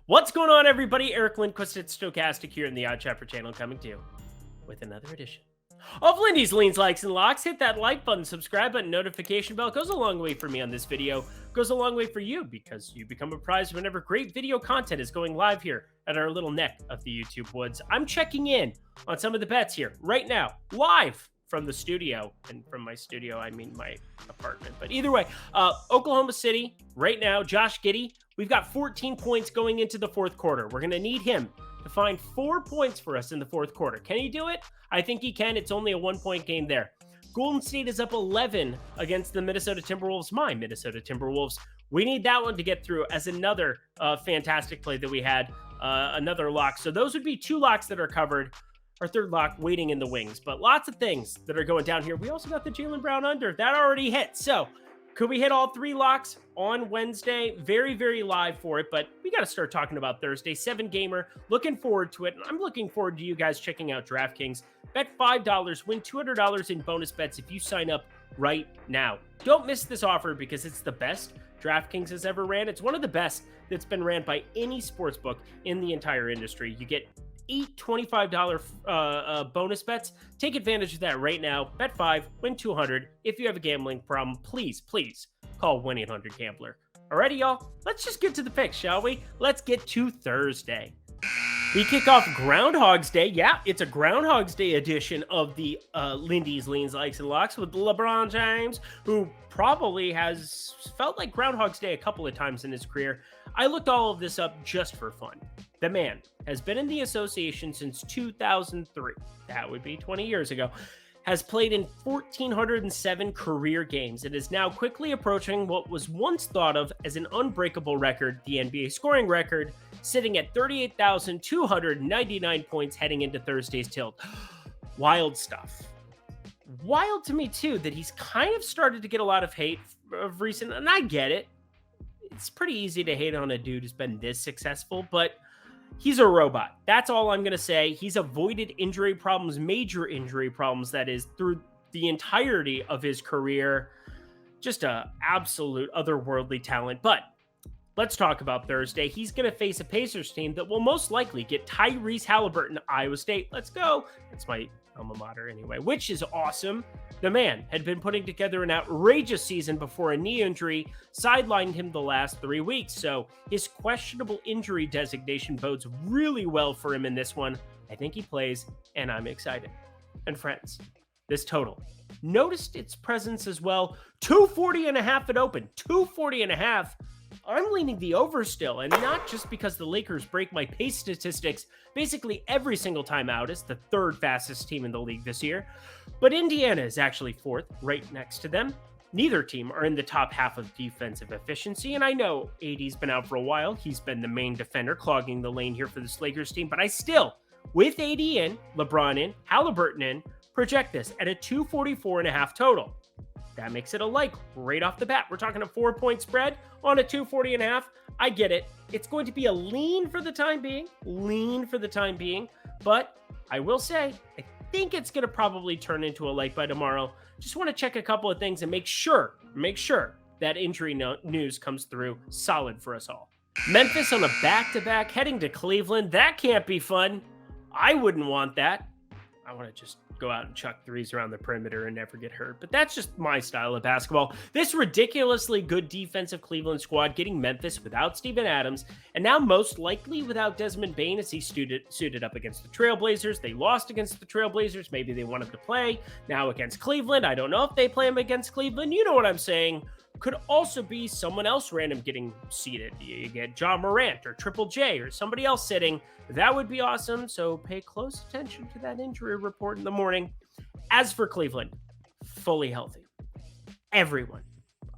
What's going on, everybody? Eric Lindquist at Stochastic here in the Odd Chapter channel, coming to you with another edition of Lindy's Leans, Likes, and Locks. Hit that like button, subscribe button, notification bell. Goes a long way for me on this video. Goes a long way for you because you become apprised whenever great video content is going live here at our little neck of the YouTube woods. I'm checking in on some of the bets here right now, live from the studio. And from my studio, I mean my apartment. But either way, Oklahoma City right now, Josh Giddey. We've got 14 points going into the fourth quarter. We're going to need him to find 4 points for us in the fourth quarter. Can he do it? I think he can. It's only a 1-point game there. Golden State is up 11 against the Minnesota Timberwolves. My Minnesota Timberwolves. We need that one to get through as another fantastic play that we had, another lock. So those would be 2 locks that are covered. Our third lock waiting in the wings. But lots of things that are going down here. We also got the Jaylen Brown under. That already hit. So could we hit all 3 locks on Wednesday? Very, very live for it, but we got to start talking about Thursday. 7-gamer. Looking forward to it. And I'm looking forward to you guys checking out DraftKings. Bet $5, win $200 in bonus bets if you sign up right now. Don't miss this offer because it's the best DraftKings has ever ran. It's one of the best that's been ran by any sportsbook in the entire industry. You get 8 $25 bonus bets. Take advantage of that right now. Bet 5, win 200. If you have a gambling problem, please call 1-800-GAMBLER. Alrighty, y'all, let's just get to the picks, shall we? Let's get to Thursday. We kick off Groundhog's Day. Yeah, it's a Groundhog's Day edition of the Lindy's Leans, Likes, and Locks with LeBron James, who probably has felt like Groundhog's Day a couple of times in his career. I looked all of this up just for fun. The man has been in the association since 2003. That would be 20 years ago. Has played in 1,407 career games and is now quickly approaching what was once thought of as an unbreakable record, the NBA scoring record, sitting at 38,299 points heading into Thursday's tilt. Wild stuff. Wild to me, too, that he's kind of started to get a lot of hate of recent, and I get it. It's pretty easy to hate on a dude who's been this successful, but he's a robot. That's all I'm going to say. He's avoided injury problems, major injury problems, that is, through the entirety of his career. Just a absolute otherworldly talent. But let's talk about Thursday. He's going to face a Pacers team that will most likely get Tyrese Halliburton, Iowa State. Let's go. That's my alma mater anyway, which is awesome. The man had been putting together an outrageous season before a knee injury sidelined him the last 3 weeks. So his questionable injury designation bodes really well for him in this one. I think he plays, and I'm excited. And friends, this total, noticed its presence as well. 240.5 at open, 240.5. I'm leaning the over still, and not just because the Lakers break my pace statistics basically every single time out as the 3rd fastest team in the league this year, but Indiana is actually 4th, right next to them. Neither team are in the top half of defensive efficiency, and I know AD's been out for a while. He's been the main defender clogging the lane here for this Lakers team, but I still, with AD in, LeBron in, Halliburton in, project this at a 244.5 total. That makes it a like right off the bat. We're talking a 4-point spread on a 240.5. I get it. It's going to be a lean for the time being, but I will say, I think it's going to probably turn into a like by tomorrow. Just want to check a couple of things and make sure that injury news comes through solid for us all. Memphis on a back-to-back heading to Cleveland. That can't be fun. I wouldn't want that. I want to just go out and chuck threes around the perimeter and never get hurt. But that's just my style of basketball. This ridiculously good defensive Cleveland squad getting Memphis without Steven Adams, and now most likely without Desmond Bane as he suited up against the Trailblazers. They lost against the Trailblazers. Maybe they want him to play now against Cleveland. I don't know if they play him against Cleveland. You know what I'm saying. Could also be someone else random getting seated. You get John Morant or Triple J or somebody else sitting. That would be awesome. So pay close attention to that injury report in the morning. As for Cleveland, fully healthy. Everyone,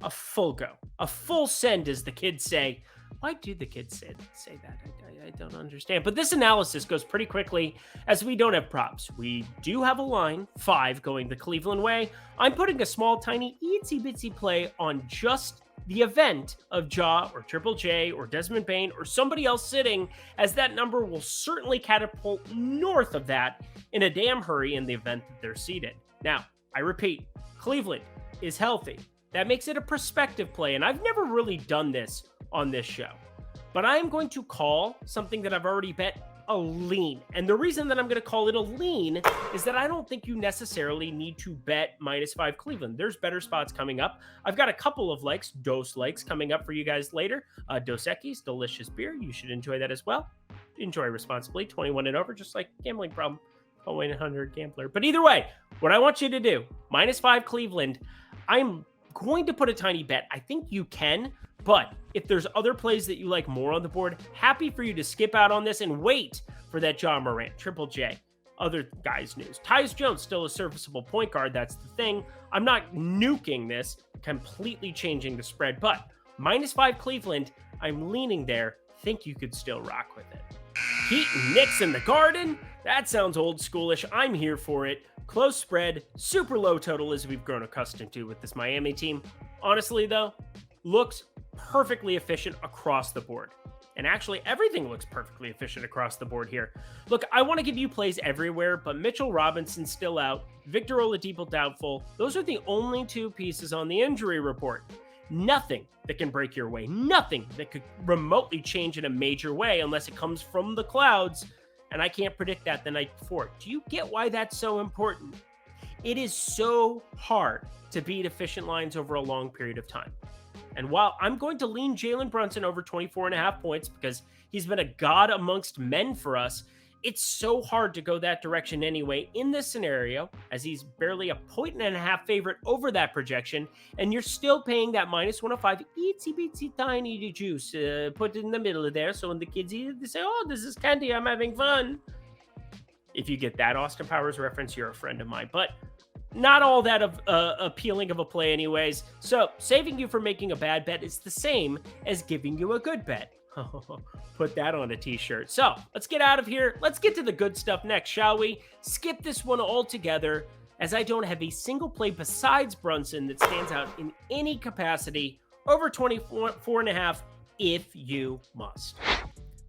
a full go. A full send, as the kids say. Why do the kids say that? I don't understand. But this analysis goes pretty quickly as we don't have props. We do have a line, 5 going the Cleveland way. I'm putting a small, tiny, itsy-bitsy play on just the event of Ja or Triple J or Desmond Bane or somebody else sitting, as that number will certainly catapult north of that in a damn hurry in the event that they're seated. Now, I repeat, Cleveland is healthy. That makes it a prospective play, and I've never really done this on this show. but I'm going to call something that I've already bet a lean. And the reason that I'm going to call it a lean is that I don't think you necessarily need to bet -5 Cleveland. There's better spots coming up. I've got a couple of likes, Dos likes coming up for you guys later. Dos Equis, delicious beer. You should enjoy that as well. Enjoy responsibly, 21 and over, just like gambling problem. 100 gambler. But either way, what I want you to do, -5 Cleveland, I'm going to put a tiny bet. I think you can, but if there's other plays that you like more on the board, happy for you to skip out on this and wait for that John Morant, Triple J. Other guys' news. Tyus Jones, still a serviceable point guard. That's the thing. I'm not nuking this, completely changing the spread, but -5 Cleveland, I'm leaning there. Think you could still rock with it. Heat and Knicks in the Garden. That sounds old schoolish. I'm here for it. Close spread, super low total as we've grown accustomed to with this Miami team. Honestly, though, looks perfectly efficient across the board. And actually, everything looks perfectly efficient across the board here. Look, I want to give you plays everywhere, but Mitchell Robinson's still out. Victor Oladipo doubtful. Those are the only two pieces on the injury report. Nothing that can break your way. Nothing that could remotely change in a major way unless it comes from the clouds. And I can't predict that the night before. Do you get why that's so important? It is so hard to beat efficient lines over a long period of time. And while I'm going to lean Jalen Brunson over 24.5 points because he's been a god amongst men for us, it's so hard to go that direction anyway in this scenario, as he's barely a 1.5 favorite over that projection, and you're still paying that -105 itsy bitsy tiny juice, put it in the middle of there, so when the kids eat it, they say, oh, this is candy, I'm having fun. If you get that Austin Powers reference, you're a friend of mine, but not all that appealing of a play anyways. So saving you from making a bad bet is the same as giving you a good bet. Put that on a t-shirt. So let's get out of here. Let's get to the good stuff next, shall we? Skip this one altogether, as I don't have a single play besides Brunson that stands out in any capacity over 24.5 if you must.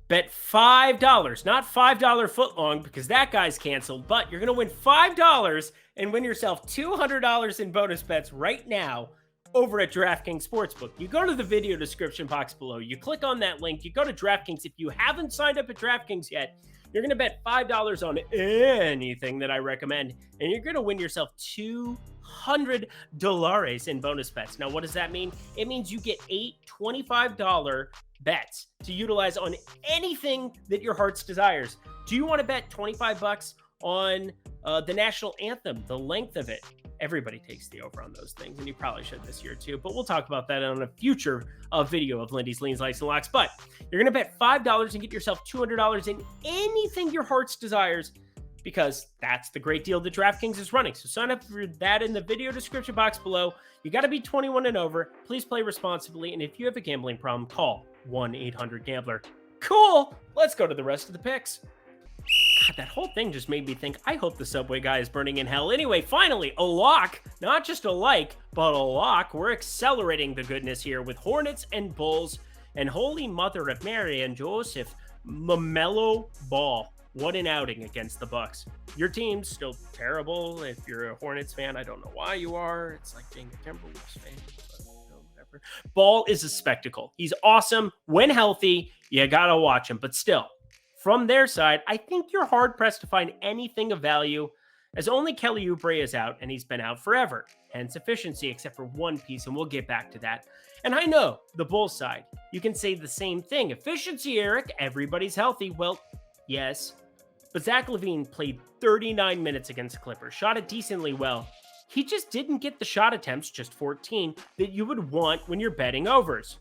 Bet $5, not $5 footlong because that guy's canceled, but you're going to win $5 and win yourself $200 in bonus bets right now over at DraftKings Sportsbook. You go to the video description box below, you click on that link, you go to DraftKings. If you haven't signed up at DraftKings yet, you're going to bet $5 on anything that I recommend, and you're going to win yourself $200 in bonus bets. Now, what does that mean? It means you get 8 $25 bets to utilize on anything that your heart's desires. Do you want to bet $25 on the national anthem, the length of it? Everybody takes the over on those things, and you probably should this year too, but we'll talk about that on a future video of Lindy's Leans, Likes, and Locks. But you're going to bet $5 and get yourself $200 in anything your heart's desires, because that's the great deal that DraftKings is running. So sign up for that in the video description box below. You got to be 21 and over. Please play responsibly, and if you have a gambling problem, call 1-800-GAMBLER. Cool! Let's go to the rest of the picks. God, that whole thing just made me think, I hope the Subway guy is burning in hell. Anyway, finally, a lock. Not just a like, but a lock. We're accelerating the goodness here with Hornets and Bulls. And holy mother of Mary and Joseph, LaMelo Ball. What an outing against the Bucks. Your team's still terrible. If you're a Hornets fan, I don't know why you are. It's like being a Timberwolves fan. But, whatever. Ball is a spectacle. He's awesome. When healthy, you gotta watch him. But still, from their side, I think you're hard-pressed to find anything of value, as only Kelly Oubre is out, and he's been out forever. Hence efficiency, except for one piece, and we'll get back to that. And I know, the Bulls side, you can say the same thing. Efficiency, Eric, everybody's healthy. Well, yes. But Zach LaVine played 39 minutes against the Clippers, shot it decently well. He just didn't get the shot attempts, just 14, that you would want when you're betting overs.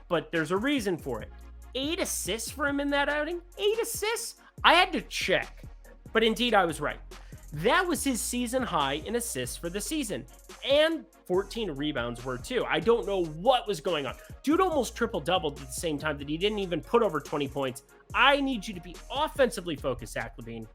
But there's a reason for it. 8 assists for him in that outing? 8 assists? I had to check. But indeed, I was right. That was his season high in assists for the season. And 14 rebounds were too. I don't know what was going on. Dude almost triple-doubled at the same time that he didn't even put over 20 points. I need you to be offensively focused, Zach LaVine.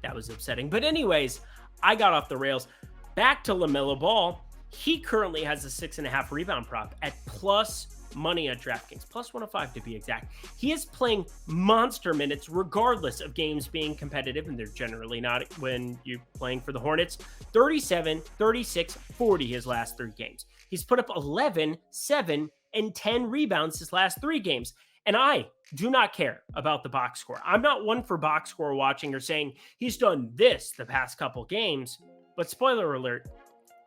That was upsetting. But anyways, I got off the rails. Back to LaMelo Ball. He currently has a 6.5 rebound prop at plus money on DraftKings, plus 105 to be exact. He is playing monster minutes regardless of games being competitive, and they're generally not when you're playing for the Hornets. 37, 36, 40 his last 3 games. He's put up 11, 7, and 10 rebounds his last 3 games. And I do not care about the box score. I'm not one for box score watching or saying he's done this the past couple games. But spoiler alert,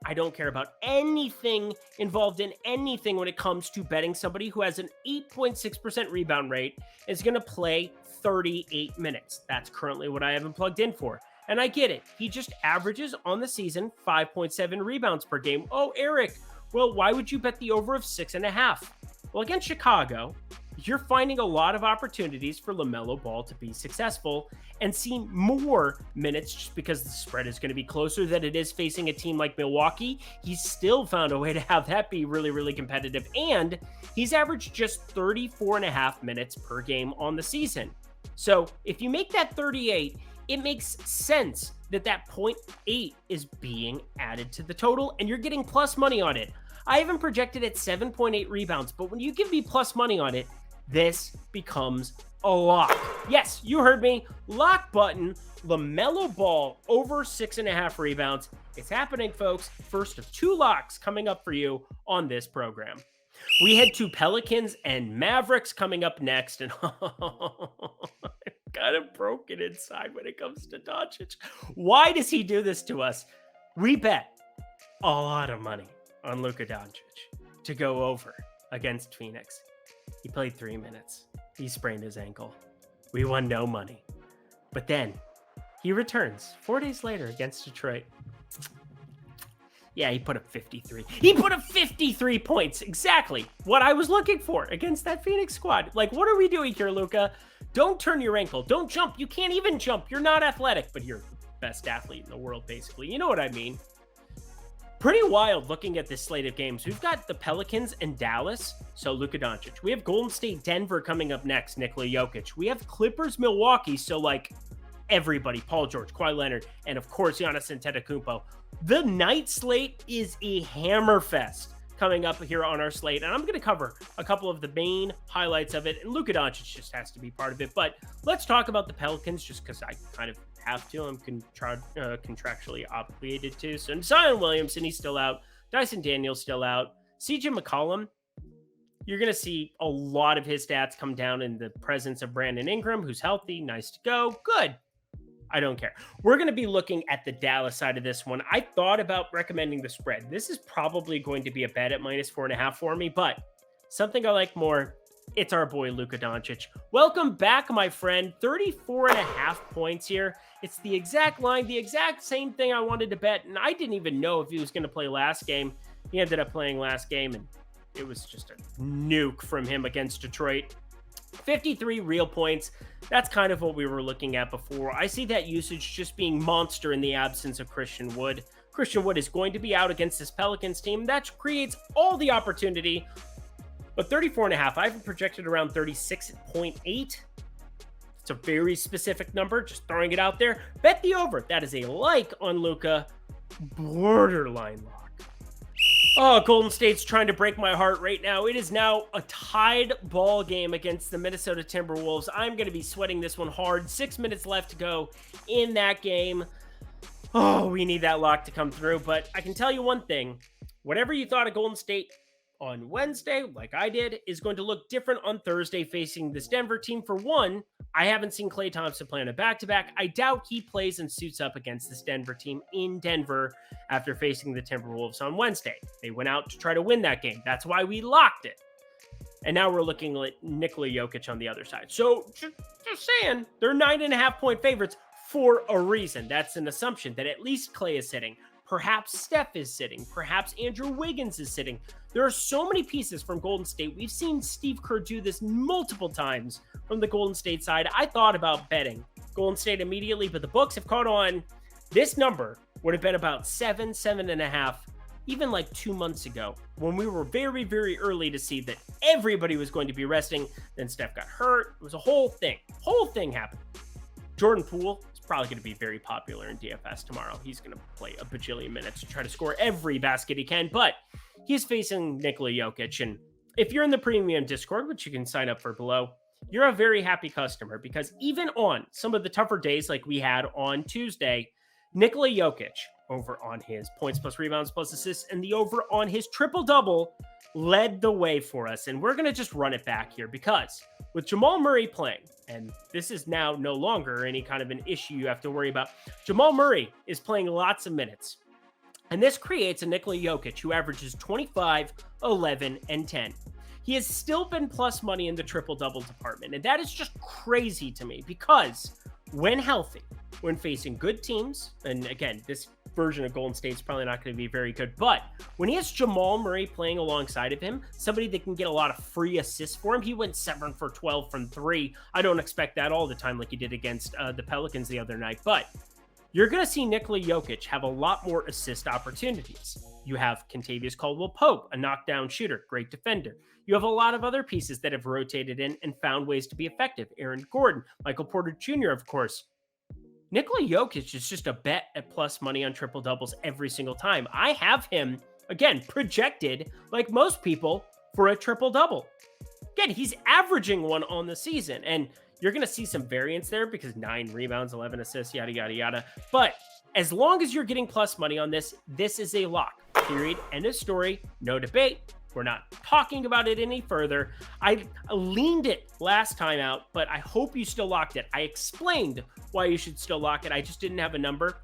I don't care about anything involved in anything when it comes to betting somebody who has an 8.6% rebound rate is going to play 38 minutes. That's currently what I have him plugged in for. And I get it. He just averages on the season 5.7 rebounds per game. Oh, Eric, well, why would you bet the over of 6.5? Well, against Chicago, you're finding a lot of opportunities for LaMelo Ball to be successful and see more minutes just because the spread is going to be closer than it is facing a team like Milwaukee. He's still found a way to have that be really, really competitive. And he's averaged just 34.5 minutes per game on the season. So if you make that 38, it makes sense that that 0.8 is being added to the total and you're getting plus money on it. I haven't projected at 7.8 rebounds, but when you give me plus money on it, this becomes a lock. Yes, you heard me. Lock button, LaMelo Ball over 6.5 rebounds. It's happening, folks. First of 2 locks coming up for you on this program. We head to Pelicans and Mavericks coming up next. And I'm kind of broken inside when it comes to Doncic. Why does he do this to us? We bet a lot of money on Luka Doncic to go over against Phoenix. He played 3 minutes. He sprained his ankle. We won no money. But then he returns 4 days later against Detroit. Yeah, he put up 53. He put up 53 points. Exactly what I was looking for against that Phoenix squad. Like, what are we doing here, Luka? Don't turn your ankle. Don't jump. You can't even jump. You're not athletic, but you're the best athlete in the world, basically. You know what I mean? Pretty wild looking at this slate of games. We've got the Pelicans and Dallas, so Luka Doncic. We have Golden State, Denver coming up next, Nikola Jokic. We have Clippers, Milwaukee, so like everybody, Paul George, Kawhi Leonard, and of course Giannis Antetokounmpo. The night slate is a hammer fest coming up here on our slate, and I'm going to cover a couple of the main highlights of it, and Luka Doncic just has to be part of it. But let's talk about the Pelicans just because I kind of have to. I'm contractually obligated to. So Zion Williamson, he's still out. Dyson Daniels still out. CJ McCollum, you're going to see a lot of his stats come down in the presence of Brandon Ingram, who's healthy. Nice to go. Good. I don't care. We're going to be looking at the Dallas side of this one. I thought about recommending the spread. This is probably going to be a bet at -4.5 for me, but something I like more, it's our boy Luka Doncic. Welcome back, my friend. 34.5 points here. It's the exact line, the exact same thing I wanted to bet, and I didn't even know if he was going to play last game. He ended up playing last game, and it was just a nuke from him against Detroit. 53 real points. That's kind of what we were looking at before. I see that usage just being monster in the absence of Christian Wood. Christian Wood is going to be out against this Pelicans team. That creates all the opportunity. But 34.5, I have projected around 36.8. It's a very specific number. Just throwing it out there. Bet the over. That is a like on Luka. Borderline lock. Oh, Golden State's trying to break my heart right now. It is now a tied ball game against the Minnesota Timberwolves. I'm going to be sweating this one hard. 6 minutes left to go in that game. Oh, we need that lock to come through. But I can tell you one thing. Whatever you thought of Golden State on Wednesday, like I did, is going to look different on Thursday facing this Denver team. For one, I haven't seen Klay Thompson play on a back-to-back. I doubt he plays and suits up against this Denver team in Denver after facing the Timberwolves on Wednesday. They went out to try to win that game. That's why we locked it. And now we're looking at Nikola Jokic on the other side. So just saying, they're 9.5-point favorites for a reason. That's an assumption that at least Klay is sitting. Perhaps Steph is sitting. Perhaps Andrew Wiggins is sitting. There are so many pieces from Golden State. We've seen Steve Kerr do this multiple times from the Golden State side. I thought about betting Golden State immediately, but the books have caught on. This number would have been about 7.5, even like 2 months ago when we were very, very early to see that everybody was going to be resting. Then Steph got hurt. It was a whole thing. Whole thing happened. Jordan Poole is probably going to be very popular in DFS tomorrow. He's going to play a bajillion minutes to try to score every basket he can, but he's facing Nikola Jokic. And if you're in the premium Discord, which you can sign up for below, you're a very happy customer because even on some of the tougher days like we had on Tuesday, Nikola Jokic over on his points plus rebounds plus assists, and the over on his triple-double led the way for us. And we're going to just run it back here because with Jamal Murray playing, and this is now no longer any kind of an issue you have to worry about, Jamal Murray is playing lots of minutes. And this creates a Nikola Jokic who averages 25, 11, and 10. He has still been plus money in the triple-double department. And that is just crazy to me because when healthy, when facing good teams, and again, this version of Golden State is probably not going to be very good, but when he has Jamal Murray playing alongside of him, somebody that can get a lot of free assists for him, he went 7 for 12 from 3. I don't expect that all the time like he did against the Pelicans the other night, but you're going to see Nikola Jokic have a lot more assist opportunities. You have Kentavious Caldwell-Pope, a knockdown shooter, great defender. You have a lot of other pieces that have rotated in and found ways to be effective. Aaron Gordon, Michael Porter Jr., of course. Nikola Jokic is just a bet at plus money on triple doubles every single time. I have him, again, projected, like most people, for a triple double. Again, he's averaging one on the season, and you're going to see some variance there because 9 rebounds, 11 assists, yada, yada, yada. But as long as you're getting plus money on this, this is a lock. Period. End of story. No debate. We're not talking about it any further. I leaned it last time out, but I hope you still locked it. I explained why you should still lock it. I just didn't have a number.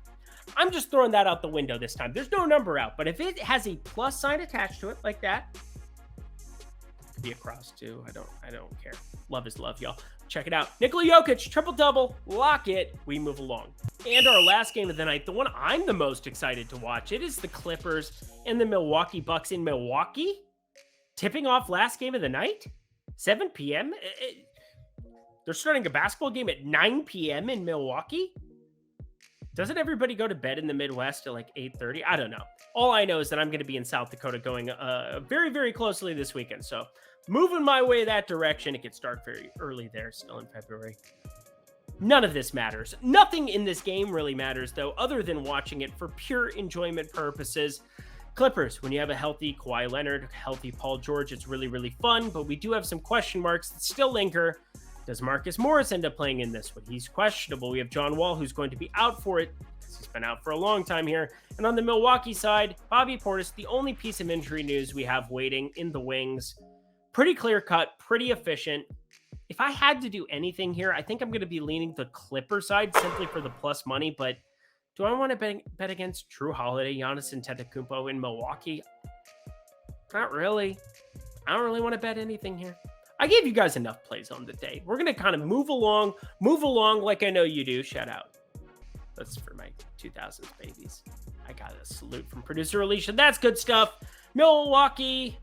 I'm just throwing that out the window this time. There's no number out, but if it has a plus sign attached to it like that, it could be a cross too. I don't care. Love is love, y'all. Check it out. Nikola Jokic, triple-double, lock it. We move along. And our last game of the night, the one I'm the most excited to watch, it is the Clippers and the Milwaukee Bucks in Milwaukee. Tipping off last game of the night, 7 p.m. They're starting a basketball game at 9 p.m. in Milwaukee. Doesn't everybody go to bed in the Midwest at like 8:30? I don't know. All I know is that I'm going to be in South Dakota going very, very closely this weekend. So moving my way that direction. It could start very early there, still in February. None of this matters. Nothing in this game really matters, though, other than watching it for pure enjoyment purposes. Clippers, when you have a healthy Kawhi Leonard, healthy Paul George, it's really, really fun, but we do have some question marks that still linger. Does Marcus Morris end up playing in this one? He's questionable. We have John Wall, who's going to be out for it. He's been out for a long time here. And on the Milwaukee side, Bobby Portis, the only piece of injury news we have waiting in the wings. Pretty clear cut, pretty efficient. If I had to do anything here, I think I'm going to be leaning the Clipper side simply for the plus money, but do I want to bet against Drew Holiday, Giannis Antetokounmpo in Milwaukee? Not really. I don't really want to bet anything here. I gave you guys enough plays on the day. We're going to kind of move along like I know you do. Shout out. That's for my 2000s babies. I got a salute from producer Alicia. That's good stuff. Milwaukee.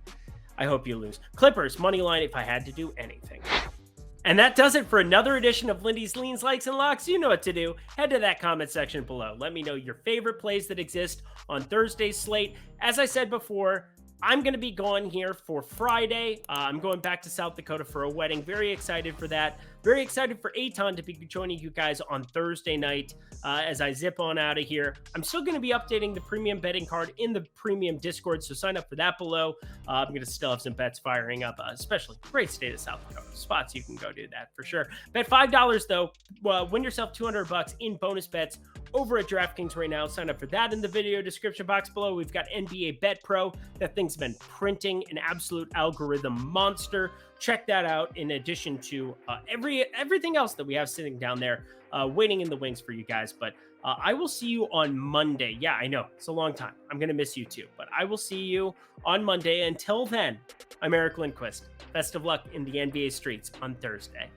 I hope you lose. Clippers, money line if I had to do anything. And that does it for another edition of Lindy's Leans, Likes, and Locks. You know what to do. Head to that comment section below. Let me know your favorite plays that exist on Thursday's slate. As I said before, I'm going to be gone here for Friday. I'm going back to South Dakota for a wedding. Very excited for that. Very excited for Aton to be joining you guys on Thursday night as I zip on out of here. I'm still going to be updating the premium betting card in the premium Discord, so sign up for that below. I'm going to still have some bets firing up, especially great state of South Dakota. Spots you can go do that for sure. Bet $5 though. Win yourself $200 in bonus bets over at DraftKings right now. Sign up for that in the video description box below. We've got NBA Bet Pro. That thing's been printing an absolute algorithm monster. Check that out in addition to everything else that we have sitting down there waiting in the wings for you guys. But I will see you on Monday. Yeah, I know. It's a long time. I'm going to miss you too. But I will see you on Monday. Until then, I'm Eric Lindquist. Best of luck in the NBA streets on Thursday.